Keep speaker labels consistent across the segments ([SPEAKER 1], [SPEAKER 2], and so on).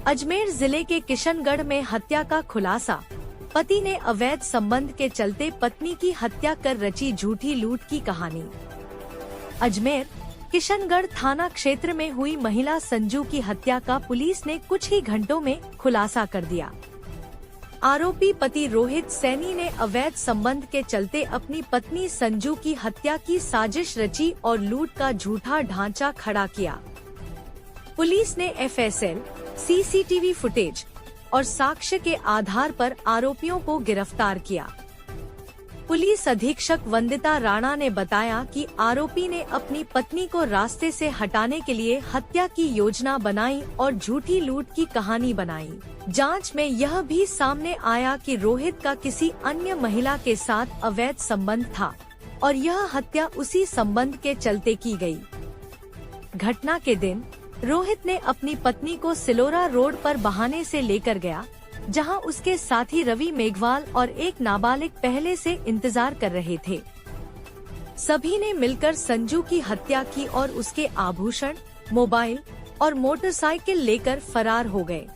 [SPEAKER 1] अजमेर जिले के किशनगढ़ में हत्या का खुलासा। पति ने अवैध संबंध के चलते पत्नी की हत्या कर रची झूठी लूट की कहानी। अजमेर किशनगढ़ थाना क्षेत्र में हुई महिला संजू की हत्या का पुलिस ने कुछ ही घंटों में खुलासा कर दिया। आरोपी पति रोहित सैनी ने अवैध संबंध के चलते अपनी पत्नी संजू की हत्या की साजिश रची और लूट का झूठा ढांचा खड़ा किया। पुलिस ने एफएसएल, सीसीटीवी फुटेज और साक्ष्य के आधार पर आरोपियों को गिरफ्तार किया। पुलिस अधीक्षक वंदिता राणा ने बताया कि आरोपी ने अपनी पत्नी को रास्ते से हटाने के लिए हत्या की योजना बनाई और झूठी लूट की कहानी बनाई। जांच में यह भी सामने आया कि रोहित का किसी अन्य महिला के साथ अवैध संबंध था और यह हत्या उसी संबंध के चलते की गई। घटना के दिन रोहित ने अपनी पत्नी को सिलोरा रोड पर बहाने से लेकर गया, जहां उसके साथी रवि मेघवाल और एक नाबालिग पहले से इंतजार कर रहे थे। सभी ने मिलकर संजू की हत्या की और उसके आभूषण, मोबाइल और मोटरसाइकिल लेकर फरार हो गए।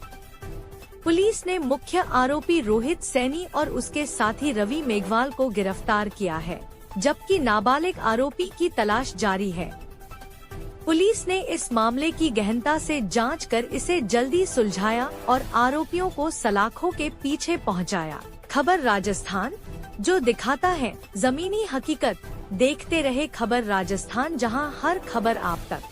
[SPEAKER 1] पुलिस ने मुख्य आरोपी रोहित सैनी और उसके साथी रवि मेघवाल को गिरफ्तार किया है, जबकि नाबालिग आरोपी की तलाश जारी है। पुलिस ने इस मामले की गहनता से जांच कर इसे जल्दी सुलझाया और आरोपियों को सलाखों के पीछे पहुंचाया। खबर राजस्थान, जो दिखाता है जमीनी हकीकत। देखते रहे खबर राजस्थान, जहां हर खबर आप तक।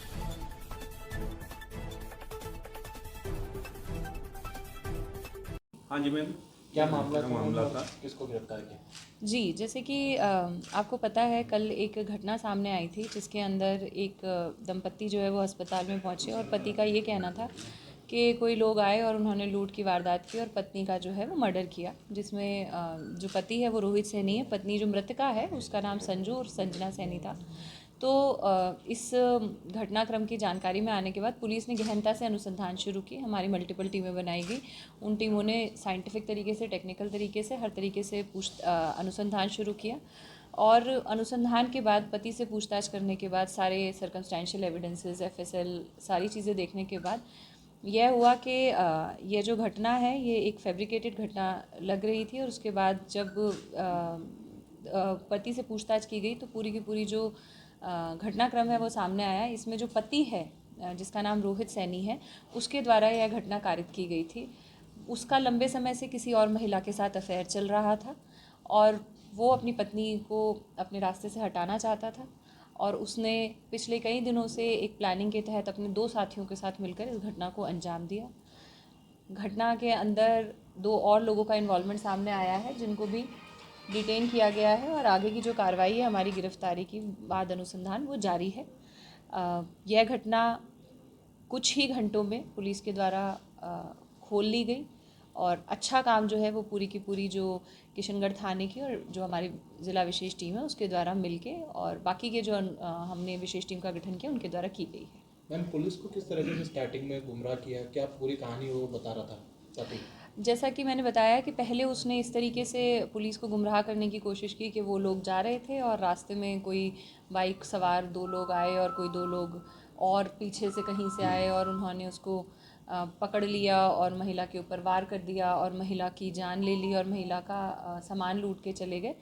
[SPEAKER 2] हाँ जी मैम,
[SPEAKER 3] क्या मामला
[SPEAKER 2] था?
[SPEAKER 3] किसको गिरफ्तार किया?
[SPEAKER 4] जी, जैसे कि आपको पता है कल एक घटना सामने आई थी जिसके अंदर एक दंपत्ति जो है वो अस्पताल में पहुंचे और पति का ये कहना था कि कोई लोग आए और उन्होंने लूट की वारदात की और पत्नी का जो है वो मर्डर किया, जिसमें जो पति है वो रोहित सैनी है, पत्नी जो मृतका है उसका नाम संजू और संजना सैनी था। तो इस घटनाक्रम की जानकारी में आने के बाद पुलिस ने गहनता से अनुसंधान शुरू की। हमारी मल्टीपल टीमें बनाई गई। उन टीमों ने साइंटिफिक तरीके से, टेक्निकल तरीके से, हर तरीके से अनुसंधान शुरू किया और अनुसंधान के बाद पति से पूछताछ करने के बाद सारे सर्कमस्टेंशियल एविडेंसेस, एफएसएल, सारी चीज़ें देखने के बाद यह हुआ कि यह जो घटना है ये एक फैब्रिकेटेड घटना लग रही थी। और उसके बाद जब पति से पूछताछ की गई तो पूरी की पूरी जो घटनाक्रम है वो सामने आया। इसमें जो पति है जिसका नाम रोहित सैनी है, उसके द्वारा यह घटना कारित की गई थी। उसका लंबे समय से किसी और महिला के साथ अफेयर चल रहा था और वो अपनी पत्नी को अपने रास्ते से हटाना चाहता था और उसने पिछले कई दिनों से एक प्लानिंग के तहत अपने 2 साथियों के साथ मिलकर इस घटना को अंजाम दिया। घटना के अंदर 2 और लोगों का इन्वॉल्वमेंट सामने आया है, जिनको भी डिटेन किया गया है और आगे की जो कार्रवाई है हमारी गिरफ्तारी की बाद अनुसंधान वो जारी है। यह घटना कुछ ही घंटों में पुलिस के द्वारा खोल ली गई और अच्छा काम जो है वो पूरी की पूरी जो किशनगढ़ थाने की और जो हमारी ज़िला विशेष टीम है उसके द्वारा मिलके और बाकी के जो हमने विशेष टीम का गठन किया उनके द्वारा की गई है।
[SPEAKER 3] मैम, पुलिस को किस तरह से स्टार्टिंग में गुमराह किया? क्या पूरी कहानी वो बता रहा था पति?
[SPEAKER 4] जैसा कि मैंने बताया कि पहले उसने इस तरीके से पुलिस को गुमराह करने की कोशिश की कि वो लोग जा रहे थे और रास्ते में कोई बाइक सवार 2 लोग आए और कोई 2 लोग और पीछे से कहीं से आए और उन्होंने उसको पकड़ लिया और महिला के ऊपर वार कर दिया और महिला की जान ले ली और महिला का सामान लूट के चले गए।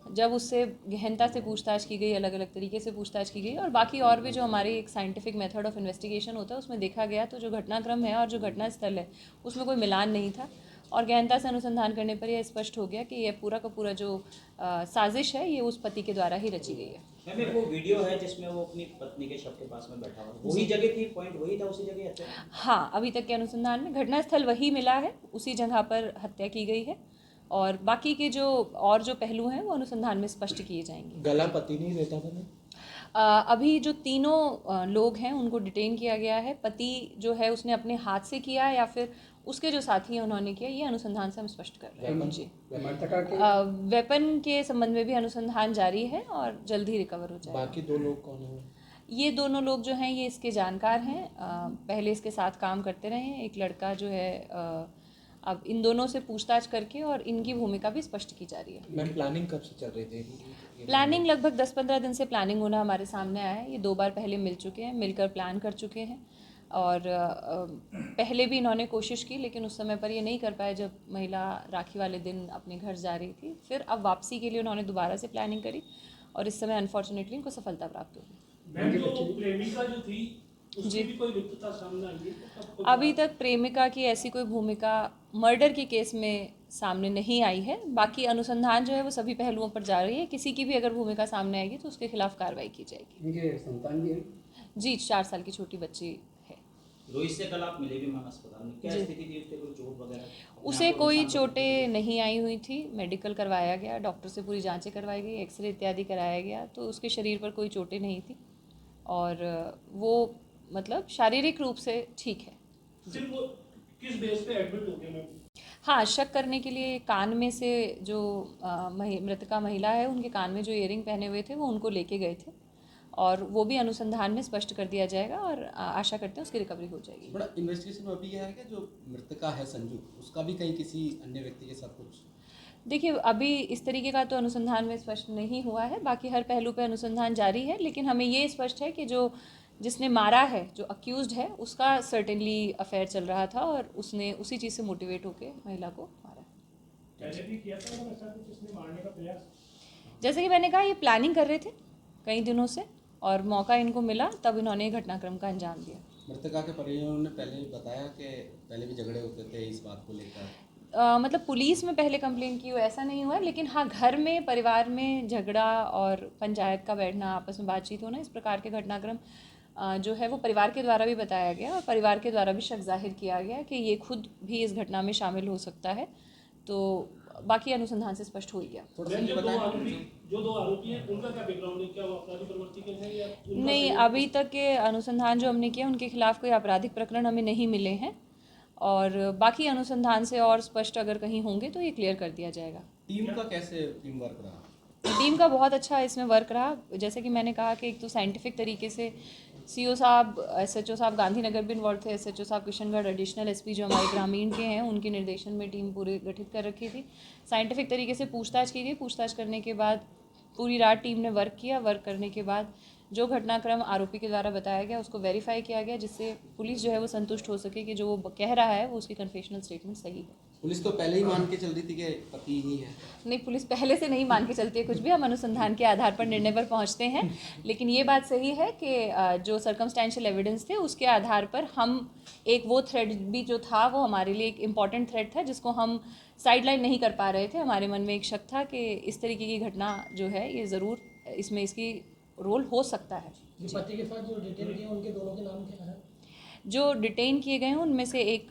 [SPEAKER 4] जब उससे गहनता से पूछताछ की गई, अलग अलग तरीके से पूछताछ की गई और बाकी और भी जो हमारी एक साइंटिफिक मेथड ऑफ इन्वेस्टिगेशन होता है उसमें देखा गया तो जो घटनाक्रम है और जो घटना स्थल है उसमें कोई मिलान नहीं था और गहनता से अनुसंधान करने पर यह स्पष्ट हो गया कि यह पूरा का पूरा जो साजिश है ये उस पति के द्वारा ही रची गई है।
[SPEAKER 5] मैम, एक वो वीडियो है जिसमें वो अपनी पत्नी के शव के पास में बैठा हुआ, वही जगह थी, पॉइंट वही था, उसी जगह हत्या?
[SPEAKER 4] हाँ, अभी तक के अनुसंधान में घटनास्थल वही मिला है, उसी जगह पर हत्या की गई है और बाकी के जो पहलू हैं वो अनुसंधान में स्पष्ट किए जाएंगे।
[SPEAKER 3] गला पति नहीं रहता था?
[SPEAKER 4] अभी जो तीनों लोग हैं उनको डिटेन किया गया है। पति जो है उसने अपने हाथ से किया या फिर उसके जो साथी हैं उन्होंने किया, ये अनुसंधान से हम स्पष्ट कर रहे हैं। जी, वेपन के संबंध में भी अनुसंधान जारी है और जल्द ही रिकवर हो जाएगा।
[SPEAKER 3] बाकी 2 लोग कौन है?
[SPEAKER 4] ये दोनों लोग जो हैं ये इसके जानकार हैं, पहले इसके साथ काम करते रहे हैं। एक लड़का जो है अब इन दोनों से पूछताछ करके और इनकी भूमिका भी स्पष्ट की जा रही है।
[SPEAKER 3] मैम, प्लानिंग कब से चल रही थी?
[SPEAKER 4] प्लानिंग लगभग 10-15 दिन से प्लानिंग होना हमारे सामने आया है। ये 2 बार पहले मिल चुके हैं, मिलकर प्लान कर चुके हैं। और पहले भी इन्होंने कोशिश की, लेकिन उस समय पर ये नहीं कर पाए जब महिला राखी वाले दिन अपने घर जा रही थी। फिर अब वापसी के लिए उन्होंने दोबारा से प्लानिंग करी और इस समय अनफॉर्चुनेटली इनको सफलता प्राप्त होगी।
[SPEAKER 6] मैम जो प्रेमिका जो थी उसकी भी कोई रिक्तता सामने आई है?
[SPEAKER 4] अभी तक प्रेमिका की ऐसी कोई भूमिका मर्डर के केस में सामने नहीं आई है। बाकी अनुसंधान जो है वो सभी पहलुओं पर जा रही है। किसी की भी अगर भूमिका सामने आएगी तो उसके खिलाफ कार्रवाई की जाएगी।
[SPEAKER 7] इनके संतान भी है?
[SPEAKER 4] जी, 4 साल की छोटी बच्ची है।
[SPEAKER 5] रोहित से कल आप मिले भी मैम अस्पताल में, क्या स्थिति थी? उसके कोई चोट वगैरह?
[SPEAKER 4] उसे कोई चोटें नहीं आई हुई थी। मेडिकल करवाया गया, डॉक्टर से पूरी जांचें करवाई गई, एक्सरे इत्यादि कराया गया, तो उसके शरीर पर कोई चोटें नहीं थी और वो मतलब शारीरिक रूप से ठीक है।
[SPEAKER 6] सिर्फ वो किस बेस पे एडमिट हो गए मैम?
[SPEAKER 4] हाँ, शक करने के लिए कान में से जो मृतका महिला है उनके कान में जो इयरिंग पहने हुए थे वो उनको लेके गए थे और वो भी अनुसंधान में स्पष्ट कर दिया जाएगा और आशा करते हैं उसकी रिकवरी हो जाएगी।
[SPEAKER 7] बड़ा इन्वेस्टिगेशन में अभी यह है कि जो मृतका है संजू, उसका भी कहीं किसी अन्य व्यक्ति के साथ कुछ?
[SPEAKER 4] देखिए, अभी इस तरीके का तो अनुसंधान में स्पष्ट नहीं हुआ है। बाकी हर पहलू पे अनुसंधान जारी है, लेकिन हमें ये स्पष्ट है कि जो जिसने मारा है, जो अक्यूज्ड है, उसका सर्टेनली अफेयर चल रहा था और उसने उसी चीज़ से मोटिवेट होकर महिला को मारा।
[SPEAKER 6] पहले भी किया था मैम ऐसा कुछ इसने मारने का प्रयास?
[SPEAKER 4] जैसे कि मैंने कहा, ये प्लानिंग कर रहे थे कई दिनों से और मौका इनको मिला तब इन्होंने घटनाक्रम का अंजाम दिया।
[SPEAKER 7] मृतका के परिजनों ने पहले बताया कि पहले भी झगड़े होते थे इस बात को लेकर?
[SPEAKER 4] मतलब पुलिस में पहले कंप्लेन की हो ऐसा नहीं हुआ, लेकिन हाँ, घर में परिवार में झगड़ा और पंचायत का बैठना, आपस में बातचीत होना, इस प्रकार के घटनाक्रम जो है वो परिवार के द्वारा भी बताया गया और परिवार के द्वारा भी शक जाहिर किया गया कि ये खुद भी इस घटना में शामिल हो सकता है। तो बाकी अनुसंधान से स्पष्ट हो ही गया।
[SPEAKER 6] मैम जो दो आरोपी हैं उनका क्या बैकग्राउंड है? क्या वो अपराधी प्रवृत्ति के हैं या
[SPEAKER 4] नहीं, अभी तक के अनुसंधान जो हमने किया उनके खिलाफ कोई आपराधिक प्रकरण हमें नहीं मिले हैं और बाकी अनुसंधान से और स्पष्ट अगर कहीं होंगे तो ये क्लियर कर दिया जाएगा।
[SPEAKER 7] टीम का कैसे टीम वर्क रहा?
[SPEAKER 4] टीम का बहुत अच्छा इसमें वर्क रहा। जैसे कि मैंने कहा कि एक तो साइंटिफिक तरीके से सीओ साहब, एसएचओ साहब गांधीनगर भी इन्वॉल्व थे, एसएचओ साहब किशनगढ़, एडिशनल एसपी जो हमारे ग्रामीण के हैं उनके निर्देशन में टीम पूरे गठित कर रखी थी। साइंटिफिक तरीके से पूछताछ की गई। पूछताछ करने के बाद पूरी रात टीम ने वर्क किया। वर्क करने के बाद जो घटनाक्रम आरोपी के द्वारा बताया गया उसको वेरीफाई किया गया, जिससे पुलिस जो है वो संतुष्ट हो सके कि जो वो कह रहा है वो उसकी कन्फेशनल स्टेटमेंट सही है।
[SPEAKER 7] पुलिस तो पहले ही मान के चल रही थी कि पति ही है?
[SPEAKER 4] नहीं, पुलिस पहले से नहीं मान के चलती है कुछ भी। हम अनुसंधान के आधार पर निर्णय पर पहुंचते हैं, लेकिन ये बात सही है कि जो सर्कमस्टेंशियल एविडेंस थे उसके आधार पर हम एक वो थ्रेड भी जो था वो हमारे लिए एक इम्पॉर्टेंट थ्रेड था जिसको हम साइडलाइन नहीं कर पा रहे थे। हमारे मन में एक शक था कि इस तरीके की घटना जो है ये ज़रूर इसमें इसकी रोल हो सकता है।
[SPEAKER 8] पति के साथ जो डिटेन किए उनके दोनों के नाम क्या है?
[SPEAKER 4] जो डिटेन किए गए हैं उनमें से एक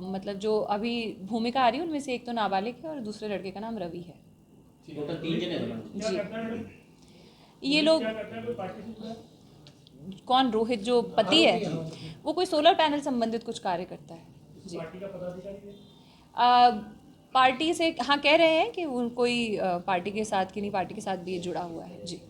[SPEAKER 4] मतलब जो अभी भूमिका आ रही है उनमें से एक तो नाबालिग है और दूसरे लड़के का नाम रवि है।
[SPEAKER 5] टोटल 3 जने थे।
[SPEAKER 4] जी, ये लोग कौन? रोहित जो पति है वो कोई सोलर पैनल संबंधित कुछ कार्य करता है। जी,
[SPEAKER 6] पार्टी का पदाधिकारी है?
[SPEAKER 4] पार्टी से हाँ कह रहे हैं कि वो कोई पार्टी के साथ की नहीं, पार्टी के साथ भी ये जुड़ा हुआ है। जी।